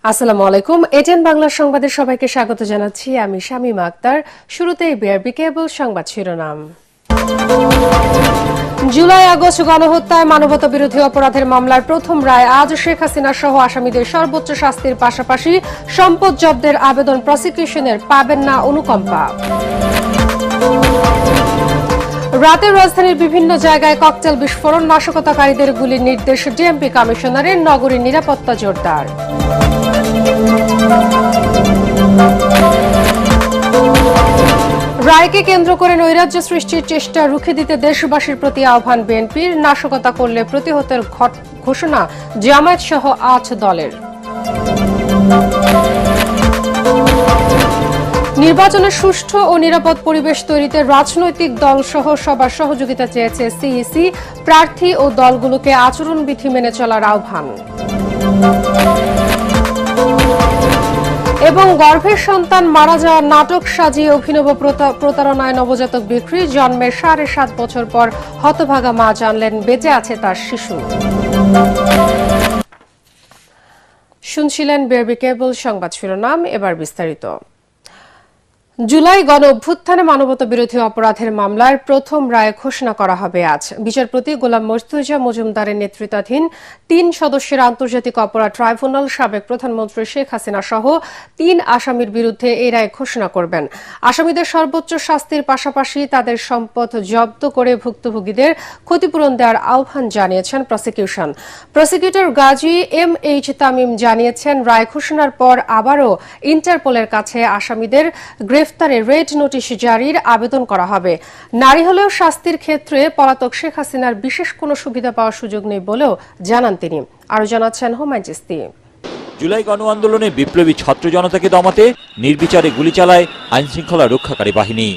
আসসালামু আলাইকুম। এটিএন বাংলা সংবাদে সবাইকে স্বাগত জানাচ্ছি। আমি শামীমা আক্তার। শুরুতেই বিআরবি কেবল সংবাদ শিরোনাম। জুলাই আগস্ট গণহত্যায় মানবতা বিরোধী অপরাধের মামলার প্রথম রায় আজ। শেখ হাসিনা সহ আসামিদের সর্বোচ্চ শাস্তির পাশাপাশি সম্পদ জব্দের আবেদন প্রসিকিউশনের, পাবেন না অনুকম্পা। রাতে রাজধানীর বিভিন্ন জায়গায় ককটেল বিস্ফোরণ, নাশকতাকারীদের গুলির নির্দেশ ডিএমপি কমিশনারের। নগরীর নিরাপত্তা জোরদার। রায়কে কেন্দ্র করে নৈরাজ্য সৃষ্টির চেষ্টা রুখে দিতে দেশবাসীর প্রতি আহ্বান বিএনপির। নাশকতা করলে প্রতিহতের ঘোষণা জামায়াত সহ ৮ দলের। নির্বাচনে সুষ্ঠু ও নিরাপদ পরিবেশ তৈরিতে রাজনৈতিক দল সহ সবার সহযোগিতা চেয়েছে সিইসি। প্রার্থী ও দলগুলোকে আচরণবিধি মেনে চলার আহ্বান। এবং গর্ভের সন্তান মারা যাওয়ার নাটক সাজিয়ে অভিনব প্রতারণায় নবজাতক বিক্রি। জন্মের ৭.৫ বছর পর হতভাগা মা জানলেন বেঁচে আছে তার শিশু। শুনছিলেন বিআরবি কেবল সংবাদ শিরোনাম, এবার বিস্তারিত। জুলাই গণ অভ্যুত্থানে মানবতা বিরোধী অপরাধের মামলার প্রথম রায় ঘোষণা করা হবে আজ। বিচারপতি গোলাম মর্তুজা মজুমদারের নেতৃত্বাধীন ৩ সদস্যের আন্তর্জাতিক অপরাধ ট্রাইব্যুনাল সাবেক প্রধানমন্ত্রী শেখ হাসিনা সহ ৩ আসামির বিরুদ্ধে এই রায় ঘোষণা করবেন। আসামিদের সর্বোচ্চ শাস্তির পাশাপাশি তাদের সম্পদ জব্দ করে ভুক্তভোগীদের ক্ষতিপূরণ দেওয়ার আহ্বান জানিয়েছেন prosecution. Prosecutor Gazi MH Tamim জানিয়েছেন, রায় ঘোষণার পর আবারও ইন্টারপোলের কাছে আসামিদের গ্রেফতারে রেড নোটিশ জারির আবেদন করা হবে। নারী হলেও শাস্তির ক্ষেত্রে পলাতক শেখ হাসিনার বিশেষ কোনো সুবিধা পাওয়ার সুযোগ নেই বলেও জানান তিনি। আরও জানাচ্ছেন হুমায়ুন চিস্তি। জুলাই গণ আন্দোলনে বিপ্লবী ছাত্র জনতাকে দমাতে নির্বিচারে গুলি চালায় আইনশৃঙ্খলা রক্ষাকারী বাহিনী।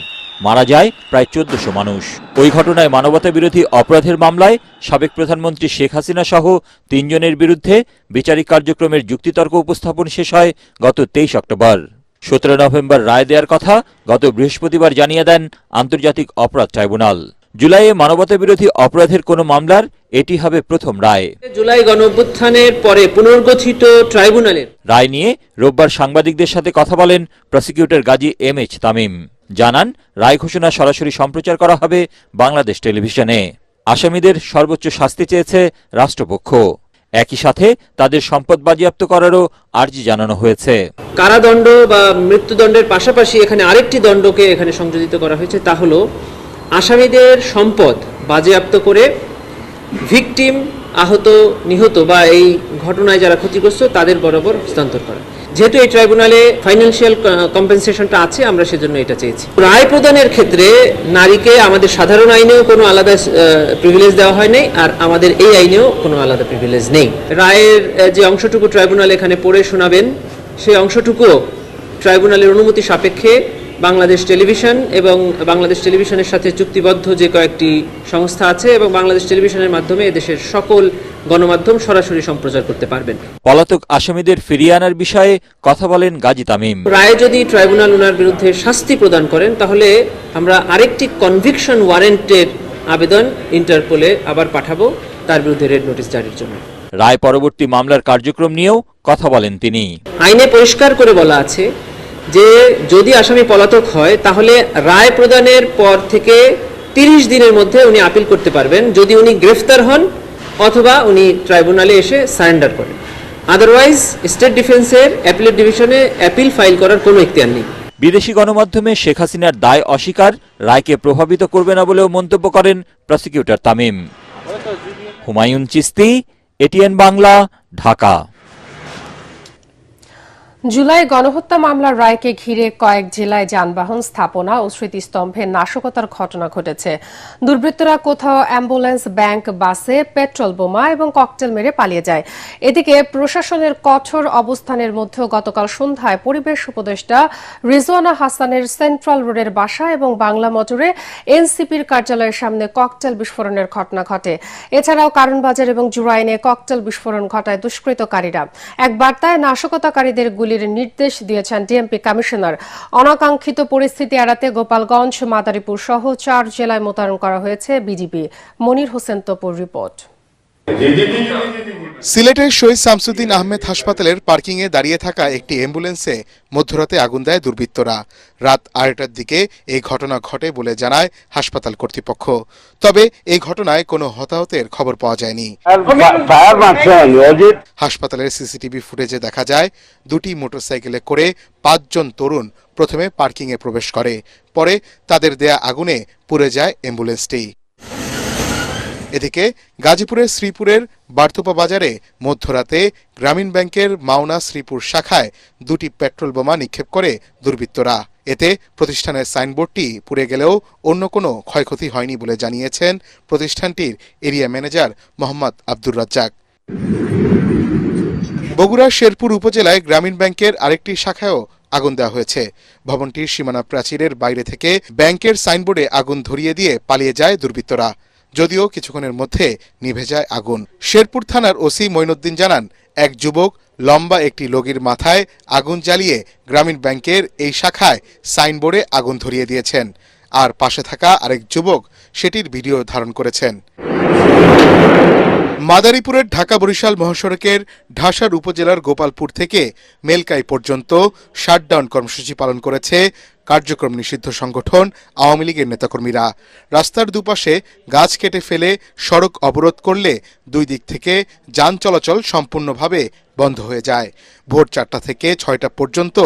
মারা যায় প্রায় ১৪০০ মানুষ। ওই ঘটনায় মানবতা বিরোধী অপরাধের মামলায় সাবেক প্রধানমন্ত্রী শেখ হাসিনা সহ ৩ জনের বিরুদ্ধে বিচারিক কার্যক্রমের যুক্তিতর্ক উপস্থাপন শেষ হয় গত ২৩ অক্টোবর। ১৭ নভেম্বর রায় দেওয়ার কথা গত বৃহস্পতিবার জানিয়ে দেন আন্তর্জাতিক অপরাধ ট্রাইব্যুনাল। জুলাইয়ে মানবতা বিরোধী অপরাধের কোনো মামলার এটি হবে প্রথম রায়। জুলাই গণঅভ্যুত্থানের পরে পুনর্গঠিত ট্রাইব্যুনালের রায় নিয়ে রোববার সাংবাদিকদের সাথে কথা বলেন প্রসিকিউটর গাজী MH তামিম। জানান, রায় ঘোষণা সরাসরি সম্প্রচার করা হবে বাংলাদেশ টেলিভিশনে। আসামিদের সর্বোচ্চ শাস্তি চেয়েছে রাষ্ট্রপক্ষ। একই সাথে তাদের সম্পদ বাজেয়াপ্ত করারও আর্জি জানানো হয়েছে। কারাদণ্ড বা মৃত্যুদণ্ডের পাশাপাশি এখানে আরেকটি দণ্ডকে এখানে সংযোজিত করা হয়েছে, তা হলো আসামিদের সম্পদ বাজেয়াপ্ত করে ভিকটিম, আহত, নিহত বা এই ঘটনায় যারা ক্ষতিগ্রস্ত তাদের বরাবর হস্তান্তর করা। যেহেতু এই ট্রাইব্যুনালে ফাইন্যান্সিয়াল কম্পেনসেশনটা আছে, আমরা সেজন্য এটা চেয়েছি। রায় প্রদানের ক্ষেত্রে নারীকে আমাদের সাধারণ আইনেও কোনো আলাদা প্রিভিলেজ দেওয়া হয় নাই, আর আমাদের এই আইনেও কোনো আলাদা প্রিভিলেজ নেই। রায়ের যে অংশটুকু ট্রাইব্যুনাল এখানে পড়ে শোনাবেন, সেই অংশটুকুও ট্রাইব্যুনালের অনুমতি সাপেক্ষে বাংলাদেশ টেলিভিশন এবং বাংলাদেশ টেলিভিশনের সাথে চুক্তিবদ্ধ যে কয়েকটি সংস্থা আছে এবং বাংলাদেশ টেলিভিশনের মাধ্যমে এদেশের সকল গণমাধ্যম সরাসরি সম্প্রচার করতে পারবেন। পলাতক আসামিদের ফিরিয়ে আনার বিষয়ে কথা বলেন গাজী তামিম। রায়ে যদি ট্রাইব্যুনাল ওনার বিরুদ্ধে শাস্তি প্রদান করেন, তাহলে আমরা আরেকটি কনভিকশন ওয়ারেন্টের আবেদন ইন্টারপোলে আবার পাঠাবো তার বিরুদ্ধে রেড নোটিশ জারির জন্য। রায় পরবর্তী মামলার কার্যক্রম নিয়েও কথা বলেন তিনি। আইনে পরিষ্কার করে বলা আছে যে যদি আসামি পলাতক হয় তাহলে রায় প্রদানের পর থেকে ৩০ দিনের মধ্যে উনি আপিল করতে পারবেন, যদি উনি গ্রেফতার হন অথবা উনি ট্রাইব্যুনালে এসে সারেন্ডার করেন। আদারওয়াইজ স্টেট ডিফেন্সের অ্যাপিলেট ডিভিশনে অ্যাপিল ফাইল করার কোনো ইখতিয়ার নেই। বিদেশি গণমাধ্যমে শেখ হাসিনার দায় অস্বীকার রায়কে প্রভাবিত করবে না বলেও মন্তব্য করেন প্রসিকিউটর তামিম। হুমায়ুন চিস্তি, এটিএন বাংলা, ঢাকা। জুলাই গণহত্যা মামলার রায়কে ঘিরে কয়েক জেলায় যানবাহন স্থাপনা ও স্মৃতিস্তম্ভে নাশকতার ঘটনা ঘটেছে। দুর্বৃত্তরা কোথাও অ্যাম্বুলেন্স, ব্যাংক, বাসে পেট্রোল বোমা এবং ককটেল মেরে পালিয়ে যায়। এদিকে প্রশাসনের কঠোর অবস্থানের মধ্যেও গতকাল সন্ধ্যায় পরিবেশ উপদেষ্টা রিজওয়ানা হাসানের সেন্ট্রাল রোডের বাসা এবং বাংলা মোটরে এনসিপির কার্যালয়ের সামনে ককটেল বিস্ফোরণের ঘটনা ঘটে। এছাড়াও কারণবাজার এবং জুরাইনে ককটেল বিস্ফোরণ ঘটায় দুষ্কৃতকারীরা। এক বার্তায় নাশকতাকারীদের গুলির নির্দেশ দিয়েছেন ডিএমপি কমিশনার। অনাকাঙ্ক্ষিত পরিস্থিতি এড়াতে গোপালগঞ্জ, মাদারীপুর সহ 4 জেলায় মোতায়েন করা হয়েছে বিজিবি। মনির হোসেন তপুর রিপোর্ট। সিলেটের শহীদ শামসুদ্দিন আহমেদ হাসপাতালের পার্কিংয়ে দাঁড়িয়ে থাকা একটি অ্যাম্বুলেন্সে মধ্যরাতে আগুন দেয় দুর্বৃত্তরা। রাত 2টার দিকে এই ঘটনা ঘটে বলে জানায় হাসপাতাল কর্তৃপক্ষ। তবে এই ঘটনায় কোনো হতাহতের খবর পাওয়া যায়নি। হাসপাতালের সিসিটিভি ফুটেজে দেখা যায় দুটি মোটরসাইকেলে করে 5 জন তরুণ প্রথমে পার্কিংয়ে প্রবেশ করে, পরে তাদের দেয়া আগুনে পুড়ে যায় অ্যাম্বুলেন্সটি। এদিকে গাজীপুরের শ্রীপুরের বারতুপা বাজারে মধ্যরাতে গ্রামীণ ব্যাংকের মাওনা শ্রীপুর শাখায় দুটি পেট্রোল বোমা নিক্ষেপ করে দুর্বৃত্তরা। এতে প্রতিষ্ঠানের সাইনবোর্ডটি পুড়ে গেলেও অন্য কোনো ক্ষয়ক্ষতি হয়নি বলে জানিয়েছেন প্রতিষ্ঠানটির এরিয়া ম্যানেজার মোহাম্মদ আব্দুর রাজ্জাক। বগুড়ার শেরপুর উপজেলায় গ্রামীণ ব্যাংকের আরেকটি শাখায়ও আগুন দেওয়া হয়েছে। ভবনটির সীমানা প্রাচীরের বাইরে থেকে ব্যাংকের সাইনবোর্ডে আগুন ধরিয়ে দিয়ে পালিয়ে যায় দুর্বৃত্তরা, যদিও কিছুক্ষণের মধ্যে নিভে যায় আগুন। শেরপুর থানার ওসি মঈনুদ্দিন জানান, এক যুবক লম্বা একটি লগির মাথায় আগুন জ্বালিয়ে গ্রামীণ ব্যাংকের এই শাখায় সাইনবোর্ডে আগুন ধরিয়ে দিয়েছেন, আর পাশে থাকা আরেক যুবক সেটির ভিডিও ধারণ করেছেন। মাদারীপুরের ঢাকা বরিশাল মহাসড়কের ঢাসার উপজেলার গোপালপুর থেকে মেলকাই পর্যন্ত শাটডাউন কর্মসূচি পালন করেছে কার্যক্রম নিষিদ্ধ সংগঠন আওয়ামী লীগের নেতাকর্মীরা। রাস্তার দুপাশে গাছ কেটে ফেলে সড়ক অবরোধ করলে দুই দিক থেকে যান চলাচল সম্পূর্ণভাবে বন্ধ হয়ে যায়। ভোর 4টা থেকে 6টা পর্যন্ত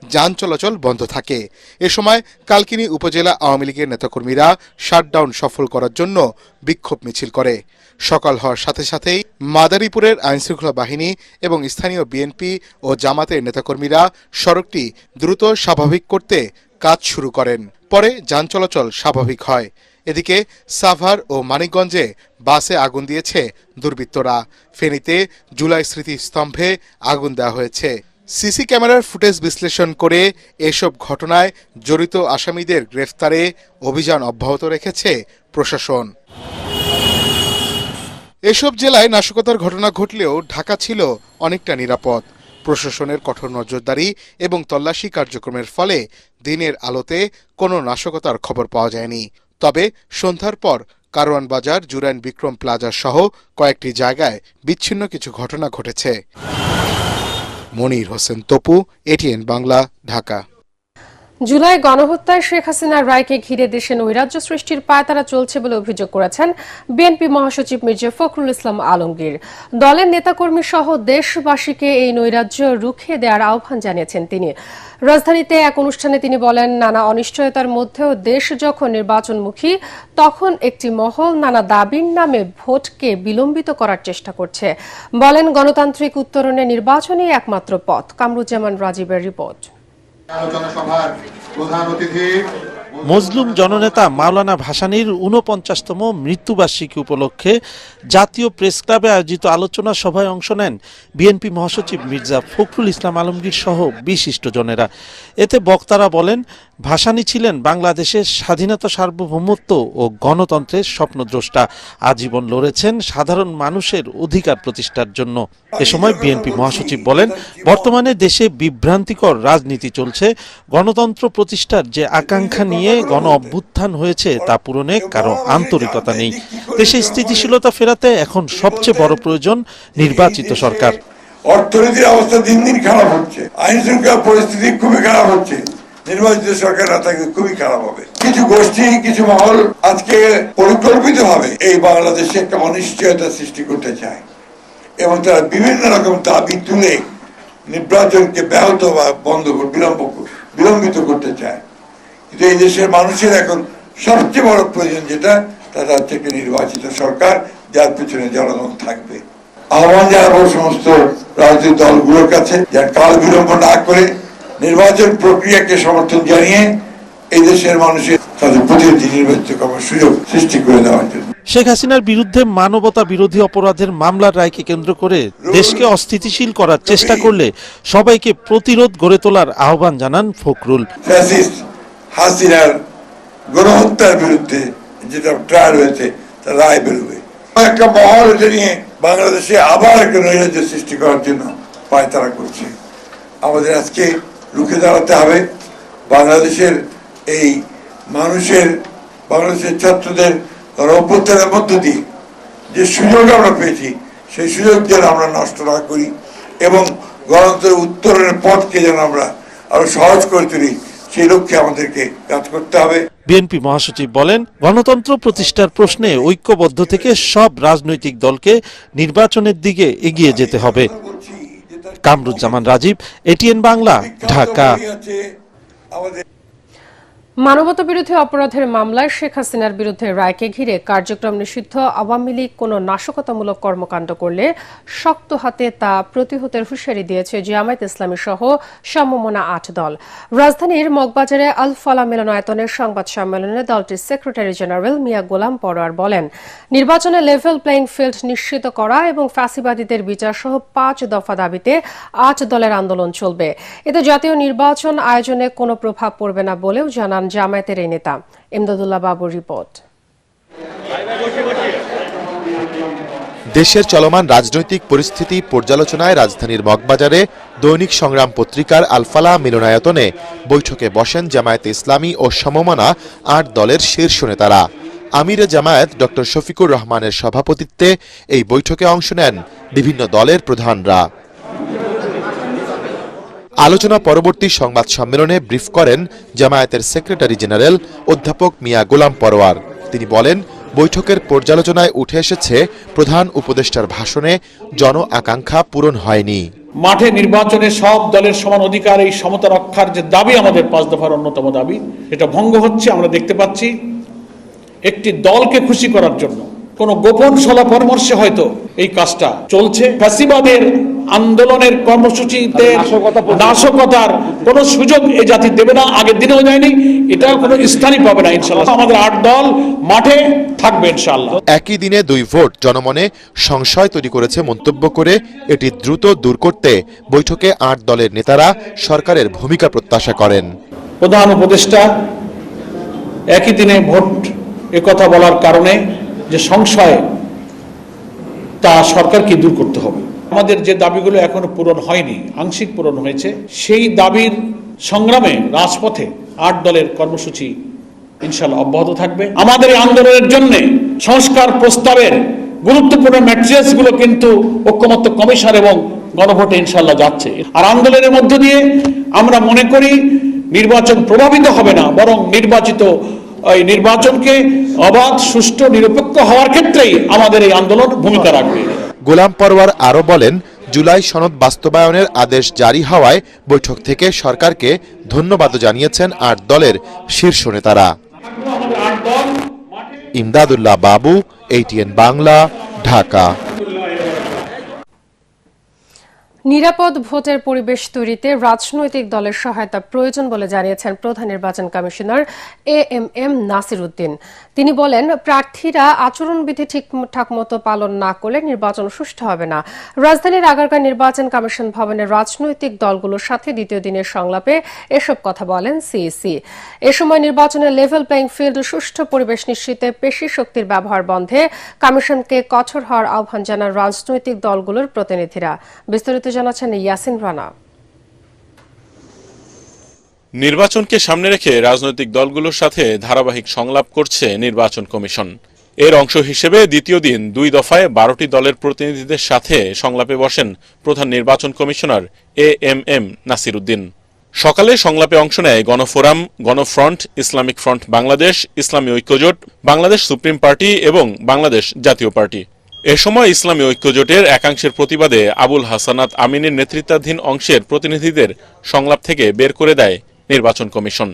যান চলাচল বন্ধ থাকে। এ সময় কালকিনি উপজেলা আওয়ামী লীগের নেতাকর্মীরা শাটডাউন সফল করার জন্য বিক্ষোভ মিছিল করে। সকাল হওয়ার সাথে সাথেই মাদারীপুরের আইনশৃঙ্খলা বাহিনী এবং স্থানীয় বিএনপি ও জামাতের নেতাকর্মীরা সড়কটি দ্রুত স্বাভাবিক করতে কাজ শুরু করেন। পরে যান চলাচল স্বাভাবিক হয়। এদিকে সাভার ও মানিকগঞ্জে বাসে আগুন দিয়েছে দুর্বৃত্তরা। ফেনীতে জুলাই স্মৃতিস্তম্ভে আগুন দেওয়া হয়েছে। সিসি ক্যামেরার ফুটেজ বিশ্লেষণ করে এসব ঘটনায় জড়িত আসামিদের গ্রেফতারে অভিযান অব্যাহত রেখেছে প্রশাসন। এসব জেলায় নাশকতার ঘটনা ঘটলেও ঢাকা ছিল অনেকটা নিরাপদ। প্রশাসনের কঠোর নজরদারি এবং তল্লাশি কার্যক্রমের ফলে দিনের আলোতে কোনো নাশকতার খবর পাওয়া যায়নি। তবে সন্ধ্যার পর কারওয়ান বাজার, জুরাইন বিক্রম প্লাজা সহ কয়েকটি জায়গায় বিচ্ছিন্ন কিছু ঘটনা ঘটেছে। মনির হোসেন তপু, এটিএন বাংলা, ঢাকা। জুলাই গণহত্যায় শেখ হাসিনার রায়কে ঘিরে দেশে নৈরাজ্য সৃষ্টির পায়তারা চলছে বলে অভিযোগ করেছেন বিএনপি মহাসচিব মির্জা ফখরুল ইসলাম আলমগীর। দলের নেতাকর্মী সহ দেশবাসীকে এই নৈরাজ্য রুখে দেওয়ার আহ্বান জানিয়েছেন তিনি। রাজধানীতে এক অনুষ্ঠানে তিনি বলেন, নানা অনিশ্চয়তার মধ্যেও দেশ যখন নির্বাচনমুখী, তখন একটি মহল নানা দাবির নামে ভোটকে বিলম্বিত করার চেষ্টা করছে। বলেন, গণতান্ত্রিক উত্তরণে নির্বাচনই একমাত্র পথ। কামরুজ্জামান রাজীবের রিপোর্ট। মজলুম জননেতা মাওলানা ভাসানীর ৪৯তম মৃত্যুবার্ষিকী উপলক্ষে জাতীয় প্রেস ক্লাবে আয়োজিত আলোচনা সভায় অংশ নেন বিএনপি মহাসচিব মির্জা ফখরুল ইসলাম আলমগীর সহ বিশিষ্টজনেরা। এতে বক্তারা বলেন, ভাসানী ছিলেন বাংলাদেশের স্বাধীনতা, সার্বভৌমত্ব ও গণতন্ত্রের স্বপ্নদ্রষ্টা। আজীবন লড়েছেন সাধারণ মানুষের অধিকার প্রতিষ্ঠার জন্য। এ সময় বিএনপি মহাসচিব বলেন, বর্তমানে দেশে বিভ্রান্তিকর রাজনীতি চলছে। গণতন্ত্র প্রতিষ্ঠার যে আকাঙ্ক্ষা নিয়ে গণ অভ্যুত্থান হয়েছে তা পূরণে কারো আন্তরিকতা নেই। দেশে স্থিতিশীলতা ফেরাতে এখন সবচেয়ে বড় প্রয়োজন নির্বাচিত সরকার। অর্থনীতির অবস্থা দিন দিন খারাপ হচ্ছে, আইন শৃঙ্খলা পরিস্থিতি খুবই খারাপ হচ্ছে। নির্বাচিত সরকার না থাকলে খুবই খারাপ হবে। কিছু গোষ্ঠী, কিছু মহল আজকে পরিকল্পিতভাবে এই বাংলাদেশে একটা অনিশ্চয়তা সৃষ্টি করতে চায় এবং তারা বিভিন্ন রকম দাবি তুলে নির্বাচনকে ব্যাহত বা বিলম্বিত করতে চায়। কিন্তু এই দেশের মানুষের এখন সবচেয়ে বড় প্রয়োজন যেটা, তারা হচ্ছে একটা নির্বাচিত সরকার যার পিছনে জনগণ থাকবে। আহ্বান জানাবো সমস্ত রাজনৈতিক দলগুলোর কাছে যার কাল বিলম্ব না করে নির্বাচন প্রক্রিয়াকে সমর্থন জানিয়ে এই দেশের মানুষের তাদের প্রতিনিধি নির্বাচিত করার সুযোগ সৃষ্টি করে দেওয়ার জন্য। শেখ হাসিনার বিরুদ্ধে মানবতা বিরোধী অপরাধের মামলার রায়কে কেন্দ্র করে দেশকে অস্থিতিশীল করার চেষ্টা করলে সবাইকে প্রতিরোধ গড়ে তোলার আহ্বান জানান ফখরুল। ফ্যাসিস্ট হাসিনার গণহত্যার বিরুদ্ধে যেটা ট্রায়াল হয়েছে তার রায় বেরোবে। একটা মহল এটা নিয়ে বাংলাদেশে আবার একটা নৈরাজ্য সৃষ্টি করার জন্য পায়তারা করছে। আমাদের আজকে রুখে দাঁড়াতে হবে। বাংলাদেশের বাংলাদেশের ছাত্রদের অভ্যুত্থানের মধ্য দিয়ে যে সুযোগ আমরা পেয়েছি সেই সুযোগ যেন আমরা নষ্ট না করি এবং গণতন্ত্রের উত্তরণের পথকে যেন আমরা আরো সহজ করে তুলি, সেই লক্ষ্যে আমাদেরকে কাজ করতে হবে। বিএনপি মহাসচিব বলেন, গণতন্ত্র প্রতিষ্ঠার প্রশ্নে ঐক্যবদ্ধ থেকে সব রাজনৈতিক দলকে নির্বাচনের দিকে এগিয়ে যেতে হবে। কামরুজ্জামান রাজীব, এটিএন বাংলা, ঢাকা। মানবতাবিরোধী অপরাধের মামলায় শেখ হাসিনার বিরুদ্ধে রায়কে ঘিরে কার্যক্রম নিষিদ্ধ আওয়ামী লীগ কোনো নাশকতামূলক কর্মকাণ্ড করলে শক্ত হাতে তা প্রতিহতের হুঁশিয়ারি দিয়েছে জামায়াতে ইসলামী সহ সমমনা ৮ দল। রাজধানীর মগবাজারে আল ফালাহ মিলনায়তনের সংবাদ সম্মেলনে দলটির সেক্রেটারি জেনারেল মিয়া গোলাম পরোয়ার বলেন, নির্বাচনে লেভেল প্লেইং ফিল্ড নিশ্চিত করা এবং ফ্যাসিবাদীদের বিচার সহ ৫ দফা দাবিতে ৮ দলের আন্দোলন চলবে। এতে জাতীয় নির্বাচন আয়োজনে কোনো প্রভাব পড়বে না বলেও জানান জামায়াতের এই নেতা। ইমদাদুল্লাহ বাবুর রিপোর্ট। দেশের চলমান রাজনৈতিক পরিস্থিতি পর্যালোচনায় রাজধানীর মগবাজারে দৈনিক সংগ্রাম পত্রিকার আল ফালাহ মিলনায়তনে বৈঠকে বসেন জামায়াতে ইসলামী ও সমমনা ৮ দলের শীর্ষ নেতারা। আমিরে জামায়াত ডক্টর শফিকুর রহমানের সভাপতিত্বে এই বৈঠকে অংশ নেন বিভিন্ন দলের প্রধানরা। আলোচনা পরবর্তী সংবাদ সম্মেলনে ব্রিফ করেন জামায়াতের সেক্রেটারি জেনারেল অধ্যাপক মিয়া গোলাম পরোয়ার। তিনি বলেন, বৈঠকের পর্যালোচনায় উঠে এসেছে প্রধান উপদেষ্টার ভাষণে জন আকাঙ্ক্ষা পূরণ হয়নি। মাঠে নির্বাচনে সব দলের সমান অধিকার, এই সমতা রক্ষার যে দাবি আমাদের ৫ দফার অন্যতম দাবি, এটা ভঙ্গ হচ্ছে। আমরা দেখতে পাচ্ছি একটি দলকে খুশি করার জন্য কোন গোপন সলা পরামর্শে হয়তো এই কাজটা চলছে। ফ্যাসিবাদের আন্দোলনের কর্মসূচিতে নাশকতার কোন সুযোগ এই জাতি দেবে না, আগের দিনেও যায়নি, এটা কোনো স্থানই পাবে না ইনশাআল্লাহ। আমাদের ৮ দল মাঠে থাকবে ইনশাআল্লাহ। একই দিনে 2 ভোট জনমনে সংশয় তৈরি করেছে মন্তব্য করে এটি দ্রুত দূর করতে বৈঠকে ৮ দলের নেতারা সরকারের ভূমিকা প্রত্যাশা করেন। প্রধান উপদেষ্টা একই দিনে ভোট একথা বলার কারণে যে সংশয়, তা সরকারকে দূর করতে হবে। আমাদের যে দাবিগুলো এখনো পূরণ হয়নি, আংশিক পূরণ হয়েছে, সেই দাবির সংগ্রামে রাজপথে ৮ দলের কর্মসূচি ইনশাআল্লাহ অব্যাহত থাকবে। আমাদের এই আন্দোলনের জন্য সংস্কার প্রস্তাবের গুরুত্বপূর্ণ ম্যাটেরিয়ালস গুলো কিন্তু ঐক্যমত্য কমিশন এবং গণভোটে ইনশাআল্লাহ যাচ্ছে। আর আন্দোলনের মধ্য দিয়ে আমরা মনে করি নির্বাচন প্রভাবিত হবে না, বরং নির্বাচনকে অবাধ, সুষ্ঠু, নিরপেক্ষ হওয়ার ক্ষেত্রেই আমাদের এই আন্দোলন ভূমিকা রাখবে। গোলাম পরোয়ার আরো বলেন, জুলাই সনদ বাস্তবায়নের আদেশ জারি হওয়ায় বৈঠক থেকে সরকারকে ধন্যবাদ জানিয়েছেন ৮ দলের শীর্ষ নেতারা। ইমদাদুল্লাহ বাবু, এটিএন বাংলা, ঢাকা। নিরাপদ ভোটের পরিবেশ তৈরিতে রাজনৈতিক দলের সহায়তা প্রয়োজন বলে জানিয়েছেন প্রধান নির্বাচন কমিশনার এএমএম নাসির উদ্দিন। তিনি বলেন, প্রার্থীরা আচরণবিধি ঠিকঠাক মতো পালন না করলে নির্বাচন সুষ্ঠু হবে না। রাজধানীর আগারগাঁও নির্বাচন কমিশন ভবনে রাজনৈতিক দলগুলোর সাথে দ্বিতীয় দিনের সংলাপে এসব কথা বলেন সিইসি। এ সময় নির্বাচনের লেভেল প্লেইং ফিল্ড, সুষ্ঠু পরিবেশ নিশ্চিতে পেশি শক্তির ব্যবহার বন্ধে কমিশনকে কঠোর হওয়ার আহ্বান জানান রাজনৈতিক দলগুলোর প্রতিনিধিরা। বিস্তারিত জানাচ্ছেন ইয়াসিন রানা। নির্বাচনকে সামনে রেখে রাজনৈতিক দলগুলোর সাথে ধারাবাহিক সংলাপ করছে নির্বাচন কমিশন। এর অংশ হিসেবে দ্বিতীয় দিন 2 দফায় 12টি দলের প্রতিনিধিদের সাথে সংলাপে বসেন প্রধান নির্বাচন কমিশনার এএমএম নাসির উদ্দিন। সকালে সংলাপে অংশ নেয় গণফোরাম, গণফ্রন্ট, ইসলামিক ফ্রন্ট বাংলাদেশ, ইসলামী ঐক্যজোট, বাংলাদেশ সুপ্রিম পার্টি এবং বাংলাদেশ জাতীয় পার্টি। এ সময় ইসলামী ঐক্যজোটের একাংশের প্রতিবাদে আবুল হাসানাত আমিনের নেতৃত্বাধীন অংশের প্রতিনিধিদের সংলাপ থেকে বের করে দেয় নির্বাচন কমিশন।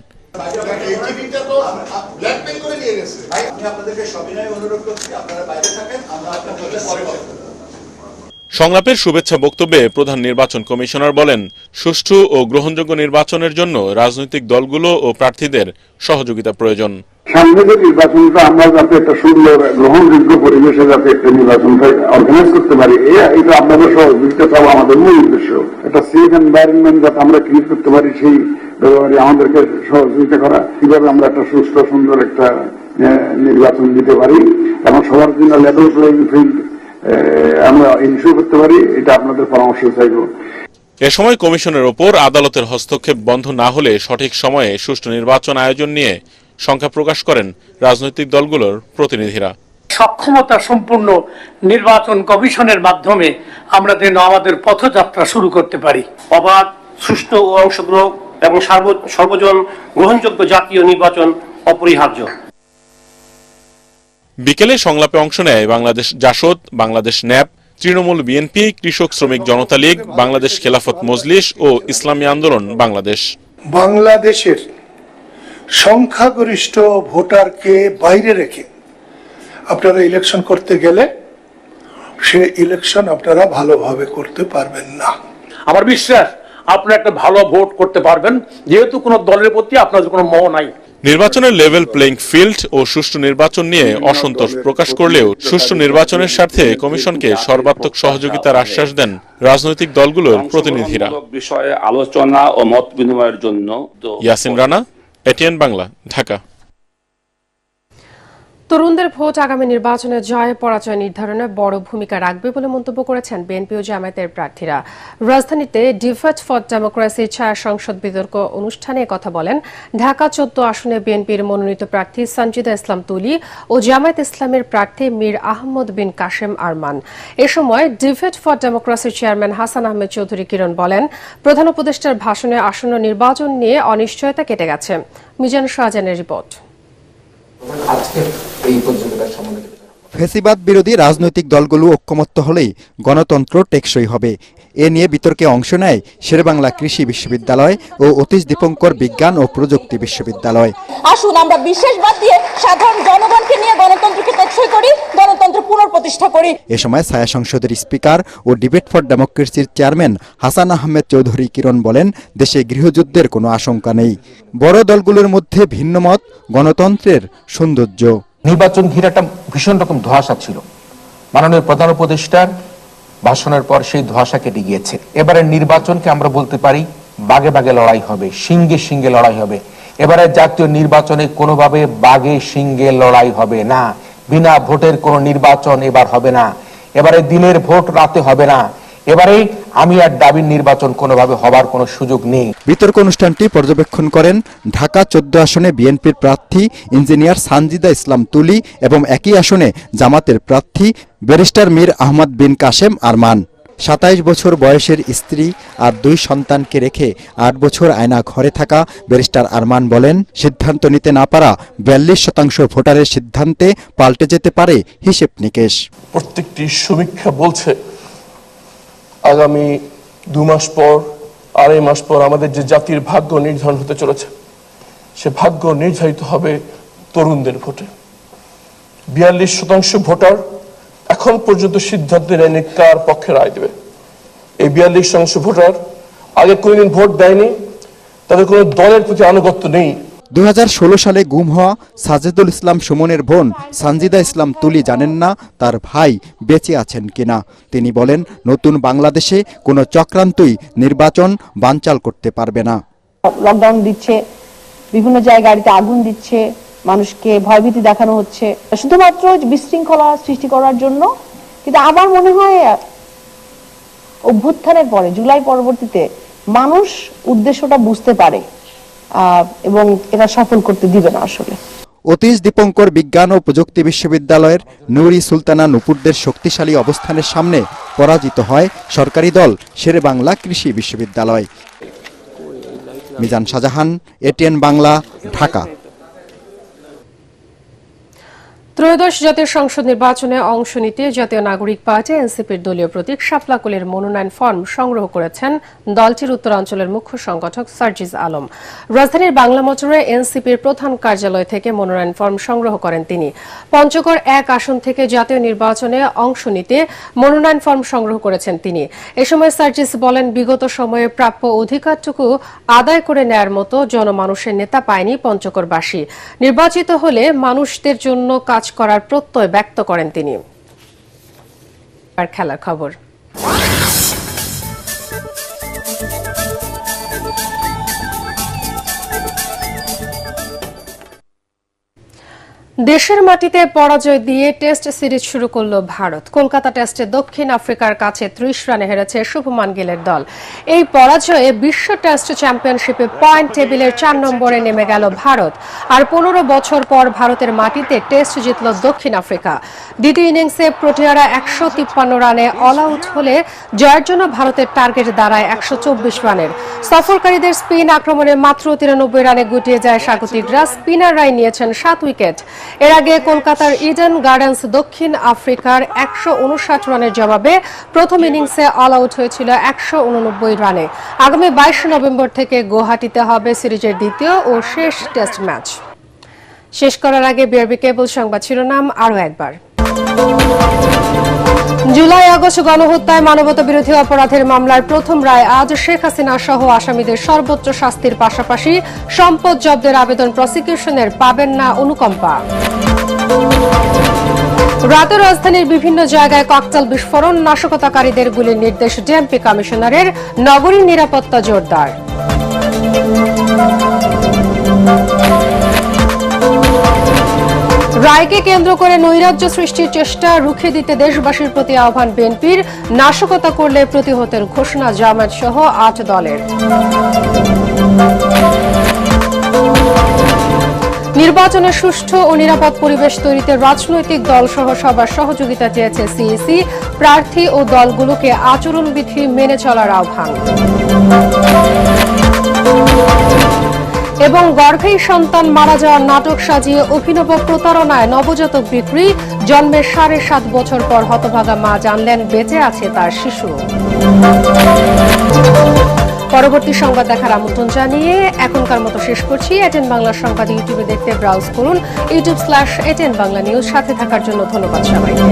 সংলাপের শুভেচ্ছা বক্তব্যে প্রধান নির্বাচন কমিশনার বলেন, সুষ্ঠু ও গ্রহণযোগ্য নির্বাচনের জন্য রাজনৈতিক দলগুলো ও প্রার্থীদের সহযোগিতা প্রয়োজন। সামনে যে নির্বাচনটা আমরা যাতে একটা সুন্দর গ্রহণযোগ্য পরিবেশে যাতে একটা নির্বাচনটা অর্গানাইজ করতে পারি, এটা আপনাদের সহযোগিতা চাওয়া আমাদের মূল উদ্দেশ্য। একটা সেফ এনভায়রনমেন্ট যাতে আমরা ক্রিয়েট করতে পারি, সেই ব্যাপারে আমাদেরকে সহযোগিতা করা, কিভাবে আমরা একটা সুস্থ সুন্দর একটা নির্বাচন দিতে পারি এবং সবার জন্য লেভেল প্লেইং ফিল্ড আমরা ইনশিওর করতে পারি, এটা আপনাদের পরামর্শ চাইব। এ সময় কমিশনের ওপর আদালতের হস্তক্ষেপ বন্ধ না হলে সঠিক সময়ে সুষ্ঠু নির্বাচন আয়োজন নিয়ে শঙ্কা প্রকাশ করেন রাজনৈতিক দলগুলোর প্রতিনিধিরা। সক্ষমতা সম্পূর্ণ নির্বাচন কমিশনের মাধ্যমে আমরা যেন আমাদের পথযাত্রা শুরু করতে পারি। অবাধ, সুষ্ঠু ও অংশগ্রহণ এবং সর্বজন গ্রহণযোগ্য জাতীয় নির্বাচন অপরিহার্য। বিকেলে সংলাপে অংশ নেয় বাংলাদেশ জাসদ, বাংলাদেশ ন্যাপ, তৃণমূল বিএনপি, কৃষক শ্রমিক জনতা লীগ, বাংলাদেশ খেলাফত মজলিস ও ইসলামী আন্দোলন বাংলাদেশ। বাংলাদেশের সংখ্যাগরিষ্ঠ ভোটারকে বাইরে রেখে আপনারা ইলেকশন করতে গেলে সে ইলেকশন আপনারা ভালোভাবে করতে পারবেন না। আমার বিশ্বাস আপনারা একটা ভালো ভোট করতে পারবেন, যেহেতু কোনো দলের প্রতি আপনাদের কোনো মোহ নাই। নির্বাচনের লেভেল প্লেইং ফিল্ড ও সুষ্ঠু নির্বাচন নিয়ে অসন্তোষ প্রকাশ করলেও সুষ্ঠু নির্বাচনের স্বার্থে কমিশনকে সর্বাত্মক সহযোগিতার আশ্বাস দেন রাজনৈতিক দলগুলোর প্রতিনিধিরা। বিষয়ে আলোচনা ও মত বিনিময়ের জন্য ইয়াসিন রানা, এটিএন বাংলা, ঢাকা। তরুণদের ভোট আগামী নির্বাচনে জয় পরাজয় নির্ধারণে বড় ভূমিকা রাখবে বলে মন্তব্য করেছেন বিএনপি ও জামায়াতের প্রার্থীরা। রাজধানীতে ডিফেট ফর ডেমোক্রেসির ছায়া সংসদ বিতর্ক অনুষ্ঠানে কথা বলেন ঢাকা 14 আসনে বিএনপির মনোনীত প্রার্থী সঞ্জিদা ইসলাম তুলি ও জামায়াত ইসলামের প্রার্থী মীর আহমদ বিন কাশেম আরমান। এ সময় ডিফেট ফর ডেমোক্রেসির চেয়ারম্যান হাসান আহমেদ চৌধুরী কিরণ বলেন, প্রধান উপদেষ্টার ভাষণে আসন্ন নির্বাচন নিয়ে অনিশ্চয়তা কেটে গেছে। মিজান শাহজাহানের রিপোর্ট। ফ্যাসিবাদ বিরোধী রাজনৈতিক দলগুলো ঐক্যমত্য হলেই গণতন্ত্র টেকসই হবে। এ নিয়ে বিতর্কে অংশ নেয় শেরেবাংলা কৃষি বিশ্ববিদ্যালয় ও অতীশ দীপঙ্কর বিজ্ঞান ও প্রযুক্তি বিশ্ববিদ্যালয়। আসুন আমরা বিশেষবাদ দিয়ে সাধারণ জনগণকে নিয়ে গণতন্ত্রকে টেকসই করি, গণতন্ত্র পুনঃপ্রতিষ্ঠা করি। এ সময় ছায়া সংসদের স্পিকার ও ডিবেট ফর ডেমোক্রেসির চেয়ারম্যান হাসান আহমেদ চৌধুরী কিরণ বলেন, দেশে গৃহযুদ্ধের কোনো আশঙ্কা নেই। বড় দলগুলোর মধ্যে ভিন্নমত গণতন্ত্রের সৌন্দর্য। নির্বাচন ঘিরে একটা ভীষণ রকম ধোঁয়াশা ছিল। মাননীয় প্রধান উপদেষ্টার ভাষণের পর সেই ধোঁয়াশা কেটে গিয়েছে। এবারে নির্বাচনকে আমরা বলতে পারি বাগে বাগে লড়াই হবে, সিঙ্গে সিঙ্গে লড়াই হবে। এবারে জাতীয় নির্বাচনে কোনোভাবে বাগে সিঙ্গে লড়াই হবে না। বিনা ভোটের কোনো নির্বাচন এবার হবে না। এবারে দিনের ভোট রাতে হবে না। এবারে আমি আর দাবির নির্বাচন কোনোভাবে হবার কোনো সুযোগ নেই। বিতর্ক অনুষ্ঠানটি পর্যবেক্ষণ করেন ঢাকা 14 আসনে বিএনপির প্রার্থী ইঞ্জিনিয়ার সঞ্জিদা ইসলাম তুলি এবং একই আসনে জামাতের প্রার্থী ব্যারিস্টার মীর আহমদ বিন কাশেম আরমান। 27 বছর বয়সের স্ত্রী আর 2 সন্তানকে রেখে 8 বছর আয়না ঘরে থাকা ব্যারিস্টার আরমান বলেন, সিদ্ধান্ত নিতে না পারা 42% ভোটারের সিদ্ধান্তে পাল্টে যেতে পারে হিসেব নিকেশ। প্রত্যেকটি সমীক্ষা বলছে আগামী 2 মাস পর, 2.5 মাস পর আমাদের যে জাতির ভাগ্য নির্ধারণ হতে চলেছে, সে ভাগ্য নির্ধারিত হবে তরুণদের ভোটে। 42% ভোটার এখন পর্যন্ত সিদ্ধান্ত নেয়নি কার পক্ষে রায় দেবে। এই 42% ভোটার আগে কোনদিন ভোট দেয়নি, তাদের কোনো দলের প্রতি আনুগত্য নেই। 2016 সালে গুম হওয়া সাজেদুল ইসলাম সুমনের বোন সঞ্জিদা ইসলাম তুলি জানেন না তার ভাই বেঁচে আছেন কিনা। তিনি বলেন, নতুন বাংলাদেশে কোনো চক্রান্তই নির্বাচন বানচাল করতে পারবে না। লকডাউন দিচ্ছে, বিভিন্ন জায়গায় আগুন দিচ্ছে, মানুষকে ভয়ভীতি দেখানো হচ্ছে শুধুমাত্র বিশৃঙ্খলা সৃষ্টি করার জন্য। কিন্তু আমার মনে হয় অভ্যুত্থানের পরে, জুলাই পরবর্তীতে মানুষ উদ্দেশ্যটা বুঝতে পারে এবং এটা সফল করতে দিবে না। আসলে অতীশ দীপঙ্কর বিজ্ঞান ও প্রযুক্তি বিশ্ববিদ্যালয়ের নুরি সুলতানা নুপুরদের শক্তিশালী অবস্থানের সামনে পরাজিত হয় সরকারি দল শেরেবাংলা কৃষি বিশ্ববিদ্যালয়। মিজান শাহজাহান, এটিএন বাংলা, ঢাকা। ত্রয়োদশ জাতীয় সংসদ নির্বাচনে অংশ নিতে জাতীয় নাগরিক পার্টি এনসিপির দলীয় প্রতীক শাপলা কুলের মনোনয়ন ফর্ম সংগ্রহ করেছেন দলটির উত্তরাঞ্চলের মুখ্য সংগঠক সার্জিস আলম। রাজধানীর বাংলা মোটরে এনসিপির প্রধান কার্যালয় থেকে মনোনয়ন ফর্ম সংগ্রহ করেন তিনি। পঞ্চগড় 1 আসন থেকে জাতীয় নির্বাচনে অংশ নিতে মনোনয়ন ফর্ম সংগ্রহ করেছেন তিনি। এ সময় সার্জিস বলেন, বিগত সময়ে প্রাপ্য অধিকারটুকু আদায় করে নেয়ার মতো জনমানুষের নেতা পায়নি পঞ্চগড়বাসী। নির্বাচিত হলে মানুষদের জন্য কাজ করার প্রত্যয় ব্যক্ত করেন তিনি। আর খেলার খবর। দেশের মাটিতে পরাজয় দিয়ে টেস্ট সিরিজ শুরু করল ভারত। কলকাতা টেস্টে দক্ষিণ আফ্রিকার কাছে ৩০ রানে হেরেছে শুভমান গিলের দল। এই পরাজয়ে বিশ্ব টেস্ট চ্যাম্পিয়নশিপে পয়েন্ট টেবিলের ৪ নম্বরে নেমে গেল ভারত। আর ১৫ বছর পর ভারতের মাটিতে টেস্ট জিতল দক্ষিণ আফ্রিকা। দ্বিতীয় ইনিংসে প্রোটিয়ারা ১৫৩ রানে অল আউট হলে জয়ের জন্য ভারতের টার্গেট দাঁড়ায় ১২৪ রানের। সফরকারীদের স্পিন আক্রমণে মাত্র ৯৩ রানে গুটিয়ে যায় স্বাগতিকরা। স্পিনাররাই নিয়েছেন ৭ উইকেট। এর আগে কলকাতার ইডেন গার্ডেন্স দক্ষিণ আফ্রিকার ১৫৯ রানের জবাবে প্রথম ইনিংসে অল আউট হয়েছিল ১৮৯ রানে। আগামী ২২ নভেম্বর থেকে গুয়াহাটিতে হবে সিরিজের দ্বিতীয় ও শেষ টেস্ট ম্যাচ। শেষ করার আগে বিআরবি কেবল সংবাদ শিরোনাম আরও একবার। জুলাই আগস্ট গণহত্যায় মানবতাবিরোধী অপরাধের মামলার প্রথম রায় আজ। শেখ হাসিনা সহ আসামিদের সর্বোচ্চ শাস্তির পাশাপাশি সম্পদ জব্দের আবেদন প্রসিকিউশনের পাবেন না অনুকম্পা। রাতে রাজধানীর বিভিন্ন জায়গায় ককটেল বিস্ফোরণ, নাশকতাকারীদের গুলির নির্দেশ ডিএমপি কমিশনারের। নগরীর নিরাপত্তা জোরদার। রায়কে কেন্দ্র করে নৈরাজ্য সৃষ্টির চেষ্টা রুখে দিতে দেশবাসীর প্রতি আহ্বান বিএনপির। নাশকতা করলে প্রতিহতের ঘোষণা জামায়াত সহ ৮ দলের। নির্বাচনে সুষ্ঠু ও নিরাপদ পরিবেশ তৈরিতে রাজনৈতিক দল সহ সবার সহযোগিতা চেয়েছে সিইসি। প্রার্থী ও দলগুলোকে আচরণবিধি মেনে চলার আহ্বান। এবং গর্ভেই সন্তান মারা যাওয়ার নাটক সাজিয়ে অভিনব প্রতারণায় নবজাতক বিক্রি। জন্মের ৭.৫ বছর পর হতভাগা মা জানলেন বেঁচে আছে তার শিশু। পরবর্তী সংবাদ দেখার আমন্ত্রণ জানিয়ে এখনকার মতো শেষ করছি। এটিএন বাংলা সংবাদ ইউটিউবে দেখতে ব্রাউজ করুন youtube/ATN বাংলা নিউজ। সাথে থাকার জন্য ধন্যবাদ সবাইকে।